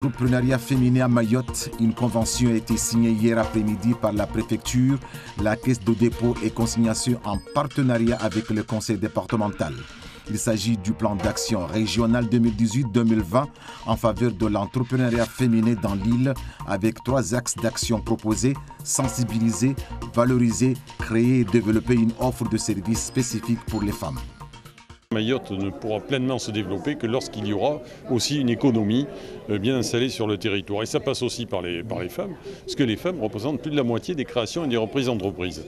L'entrepreneuriat féminin à Mayotte, une convention a été signée hier après-midi par la préfecture, la caisse de dépôt et consignation en partenariat avec le conseil départemental. Il s'agit du plan d'action régional 2018-2020 en faveur de l'entrepreneuriat féminin dans l'île avec 3 axes d'action proposés: sensibiliser, valoriser, créer et développer une offre de services spécifiques pour les femmes. Mayotte ne pourra pleinement se développer que lorsqu'il y aura aussi une économie bien installée sur le territoire. Et ça passe aussi par les femmes, parce que les femmes représentent plus de la moitié des créations et des reprises d'entreprises.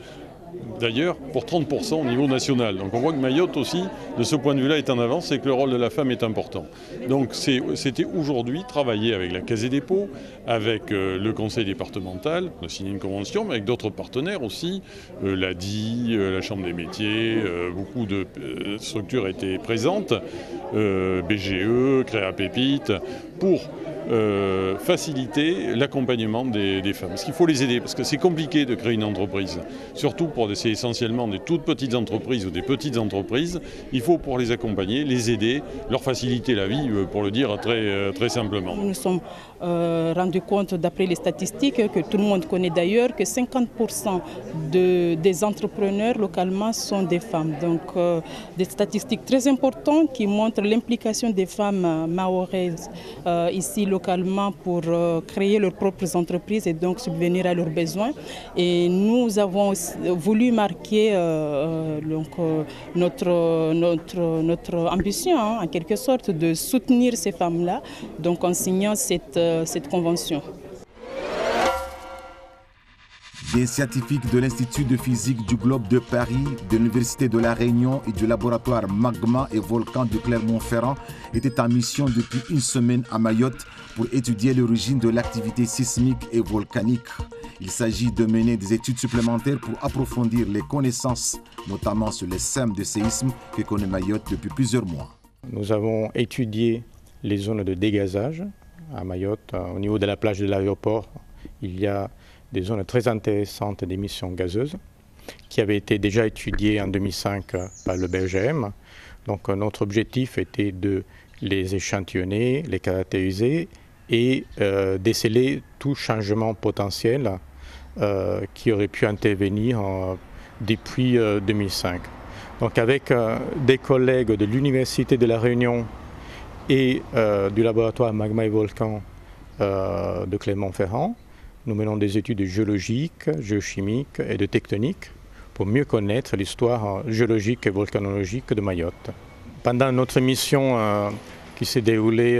D'ailleurs, pour 30% au niveau national. Donc on voit que Mayotte aussi, de ce point de vue-là, est en avance et que le rôle de la femme est important. Donc c'était aujourd'hui travailler avec la Caisse des dépôts, avec le conseil départemental, on a signé une convention, mais avec d'autres partenaires aussi, l'ADI, la Chambre des métiers, beaucoup de structures étaient présentes, BGE, Créa Pépite, pour faciliter l'accompagnement des femmes. Parce qu'il faut les aider, parce que c'est compliqué de créer une entreprise. Surtout c'est essentiellement des toutes petites entreprises ou des petites entreprises. Il faut pour les accompagner, les aider, leur faciliter la vie, pour le dire très simplement. Nous nous sommes rendus compte, d'après les statistiques, que tout le monde connaît d'ailleurs, que 50% des entrepreneurs localement sont des femmes. Donc des statistiques très importantes qui montrent l'implication des femmes mahoraises ici localement pour créer leurs propres entreprises et donc subvenir à leurs besoins. Et nous avons voulu marquer notre ambition, en quelque sorte, de soutenir ces femmes-là, donc en signant cette convention. Des scientifiques de l'Institut de physique du globe de Paris, de l'Université de La Réunion et du laboratoire Magma et Volcan de Clermont-Ferrand étaient en mission depuis une semaine à Mayotte pour étudier l'origine de l'activité sismique et volcanique. Il s'agit de mener des études supplémentaires pour approfondir les connaissances, notamment sur les sèmes de séisme que connaît Mayotte depuis plusieurs mois. Nous avons étudié les zones de dégazage à Mayotte. Au niveau de la plage de l'aéroport, il y a des zones très intéressantes d'émissions gazeuses qui avaient été déjà étudiées en 2005 par le BGM. Donc notre objectif était de les échantillonner, les caractériser et déceler tout changement potentiel qui aurait pu intervenir depuis 2005. Donc avec des collègues de l'Université de La Réunion et du laboratoire Magma et Volcan de Clermont-Ferrand, nous menons des études géologiques, géochimiques et de tectonique pour mieux connaître l'histoire géologique et volcanologique de Mayotte. Pendant notre mission qui s'est déroulée,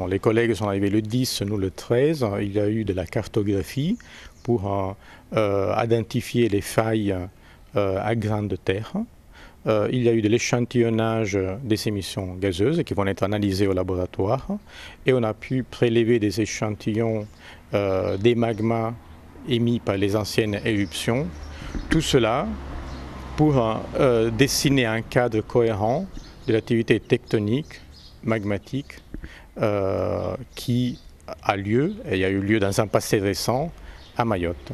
les collègues sont arrivés le 10, nous le 13, il y a eu de la cartographie pour identifier les failles à grande terre. Il y a eu de l'échantillonnage des émissions gazeuses qui vont être analysées au laboratoire et on a pu prélever des échantillons des magmas émis par les anciennes éruptions. Tout cela pour dessiner un cadre cohérent de l'activité tectonique, magmatique qui a lieu, et il y a eu lieu dans un passé récent, à Mayotte.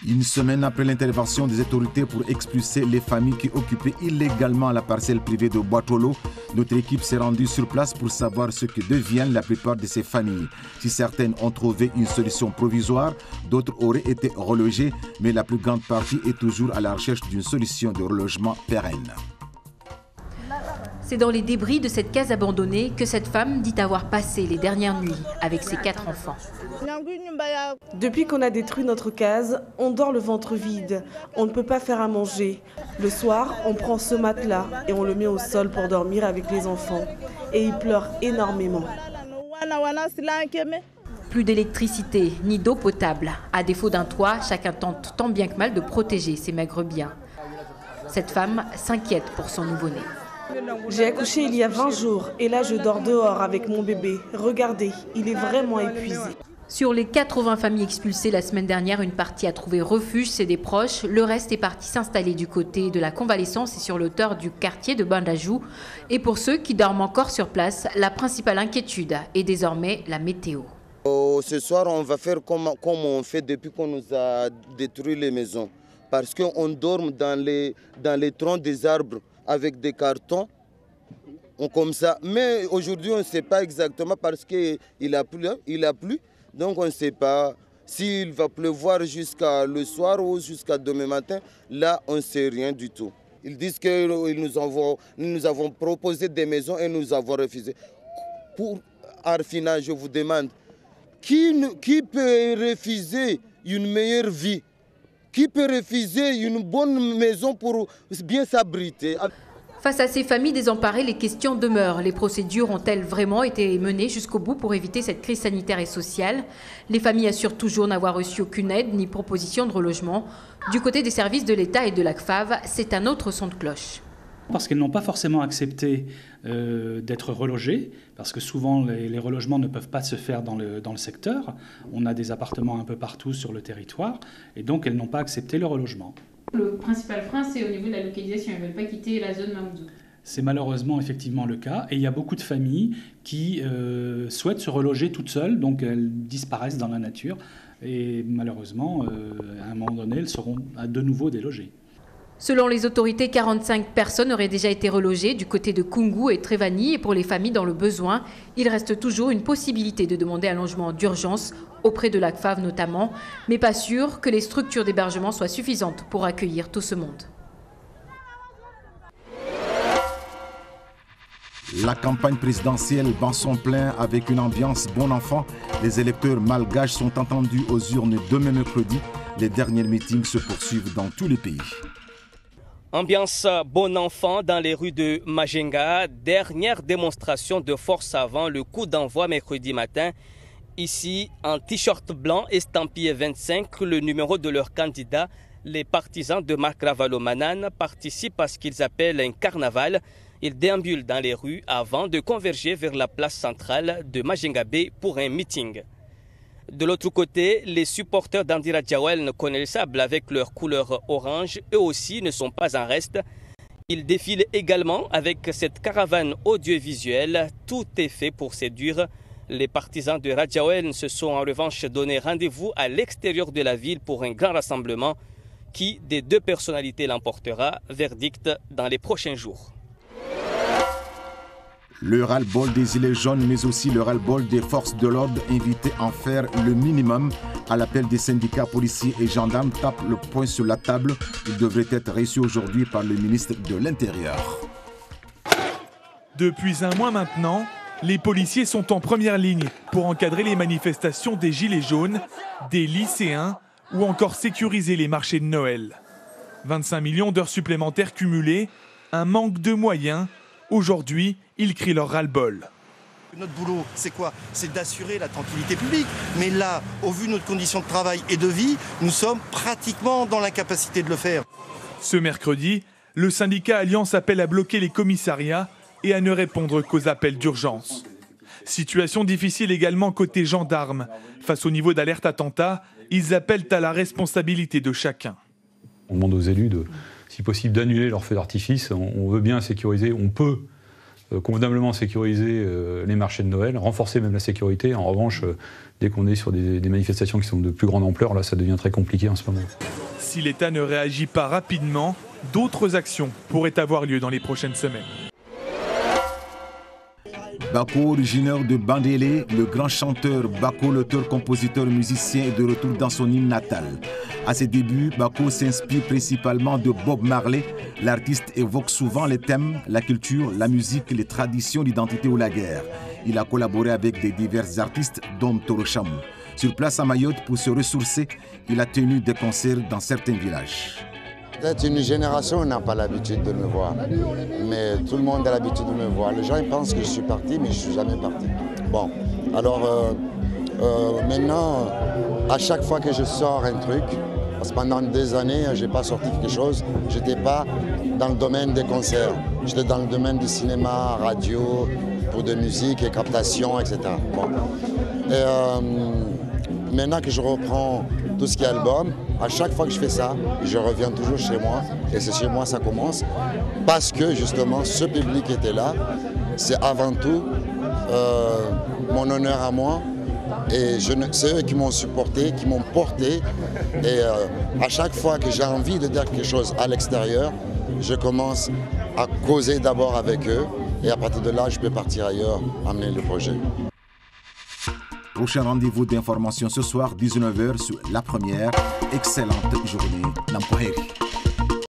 Une semaine après l'intervention des autorités pour expulser les familles qui occupaient illégalement la parcelle privée de Boitolo, notre équipe s'est rendue sur place pour savoir ce que deviennent la plupart de ces familles. Si certaines ont trouvé une solution provisoire, d'autres auraient été relogées, mais la plus grande partie est toujours à la recherche d'une solution de relogement pérenne. C'est dans les débris de cette case abandonnée que cette femme dit avoir passé les dernières nuits avec ses 4 enfants. Depuis qu'on a détruit notre case, on dort le ventre vide. On ne peut pas faire à manger. Le soir, on prend ce matelas et on le met au sol pour dormir avec les enfants. Et ils pleurent énormément. Plus d'électricité ni d'eau potable. À défaut d'un toit, chacun tente tant bien que mal de protéger ses maigres biens. Cette femme s'inquiète pour son nouveau-né. J'ai accouché il y a 20 jours et là je dors dehors avec mon bébé. Regardez, il est vraiment épuisé. Sur les 80 familles expulsées la semaine dernière, une partie a trouvé refuge chez des proches. Le reste est parti s'installer du côté de la convalescence et sur le hauteur du quartier de Bandajou. Et pour ceux qui dorment encore sur place, la principale inquiétude est désormais la météo. Ce soir, on va faire comme on fait depuis qu'on nous a détruit les maisons. Parce qu'on dort dans les troncs des arbres avec des cartons. comme ça. Mais aujourd'hui, on ne sait pas exactement parce qu'il a plu. Donc on ne sait pas s'il va pleuvoir jusqu'à le soir ou jusqu'à demain matin. Là, on ne sait rien du tout. Ils disent que nous avons proposé des maisons et nous avons refusé. Pour Arfina, je vous demande, qui peut refuser une meilleure vie? Qui peut refuser une bonne maison pour bien s'abriter? Face à ces familles désemparées, les questions demeurent. Les procédures ont-elles vraiment été menées jusqu'au bout pour éviter cette crise sanitaire et sociale? Les familles assurent toujours n'avoir reçu aucune aide ni proposition de relogement. Du côté des services de l'État et de la CFAV, c'est un autre son de cloche. Parce qu'elles n'ont pas forcément accepté d'être relogées, parce que souvent les relogements ne peuvent pas se faire dans le secteur. On a des appartements un peu partout sur le territoire, et donc elles n'ont pas accepté le relogement. Le principal frein, c'est au niveau de la localisation. Ils ne veulent pas quitter la zone Mamoudzou. C'est malheureusement effectivement le cas. Et il y a beaucoup de familles qui souhaitent se reloger toutes seules, donc elles disparaissent dans la nature. Et malheureusement, à un moment donné, elles seront de nouveau délogées. Selon les autorités, 45 personnes auraient déjà été relogées du côté de Koungou et Trévani. Et pour les familles dans le besoin, il reste toujours une possibilité de demander un logement d'urgence auprès de la CFAV notamment, mais pas sûr que les structures d'hébergement soient suffisantes pour accueillir tout ce monde. La campagne présidentielle bat son plein avec une ambiance bon enfant. Les électeurs malgaches sont entendus aux urnes demain mercredi. Les derniers meetings se poursuivent dans tous les pays. Ambiance bon enfant dans les rues de Majenga. Dernière démonstration de force avant le coup d'envoi mercredi matin. Ici, en t-shirt blanc estampillé 25, le numéro de leur candidat, les partisans de Marc Ravalomanane participent à ce qu'ils appellent un carnaval. Ils déambulent dans les rues avant de converger vers la place centrale de Majenga Bay pour un meeting. De l'autre côté, les supporters d'Andira Djawel connaissables avec leur couleur orange, eux aussi ne sont pas en reste. Ils défilent également avec cette caravane audiovisuelle. Tout est fait pour séduire. Les partisans de Radjaouen se sont en revanche donné rendez-vous à l'extérieur de la ville pour un grand rassemblement. Qui des deux personnalités l'emportera? Verdict dans les prochains jours. Le ras-le-bol des Gilets jaunes, mais aussi le ras-le-bol des forces de l'ordre invités à en faire le minimum. À l'appel des syndicats policiers et gendarmes, tape le poing sur la table. Il devrait être reçu aujourd'hui par le ministre de l'Intérieur. Depuis un mois maintenant, les policiers sont en première ligne pour encadrer les manifestations des Gilets jaunes, des lycéens ou encore sécuriser les marchés de Noël. 25 millions d'heures supplémentaires cumulées, un manque de moyens. Aujourd'hui, ils crient leur ras-le-bol. Notre boulot, c'est quoi? C'est d'assurer la tranquillité publique. Mais là, au vu de notre condition de travail et de vie, nous sommes pratiquement dans l'incapacité de le faire. Ce mercredi, le syndicat Alliance appelle à bloquer les commissariats et à ne répondre qu'aux appels d'urgence. Situation difficile également côté gendarmes. Face au niveau d'alerte attentat, ils appellent à la responsabilité de chacun. On demande aux élus, si possible, d'annuler leurs feux d'artifice. On veut bien sécuriser, on peut convenablement sécuriser les marchés de Noël, renforcer même la sécurité. En revanche, dès qu'on est sur des manifestations qui sont de plus grande ampleur, là, ça devient très compliqué en ce moment. Si l'État ne réagit pas rapidement, d'autres actions pourraient avoir lieu dans les prochaines semaines. Bako, originaire de Bandélé, le grand chanteur Bako, l'auteur, compositeur, musicien, est de retour dans son île natale. À ses débuts, Bako s'inspire principalement de Bob Marley. L'artiste évoque souvent les thèmes, la culture, la musique, les traditions, l'identité ou la guerre. Il a collaboré avec des divers artistes, dont Toro Chamou. Sur place à Mayotte, pour se ressourcer, il a tenu des concerts dans certains villages. Peut-être une génération n'a pas l'habitude de me voir, mais tout le monde a l'habitude de me voir. Les gens ils pensent que je suis parti, mais je ne suis jamais parti. Bon, alors maintenant, à chaque fois que je sors un truc, parce que pendant des années, je n'ai pas sorti quelque chose, je n'étais pas dans le domaine des concerts. J'étais dans le domaine du cinéma, radio, pour de musique et captation, etc. Bon. Et maintenant que je reprends tout ce qui est album, à chaque fois que je fais ça, je reviens toujours chez moi. Et c'est chez moi que ça commence. Parce que justement, ce public était là. C'est avant tout mon honneur à moi. Et c'est eux qui m'ont supporté, qui m'ont porté. Et à chaque fois que j'ai envie de dire quelque chose à l'extérieur, je commence à causer d'abord avec eux. Et à partir de là, je peux partir ailleurs, amener le projet. Prochain rendez-vous d'information ce soir, 19h sur La Première. Excellente journée, Nampoheri.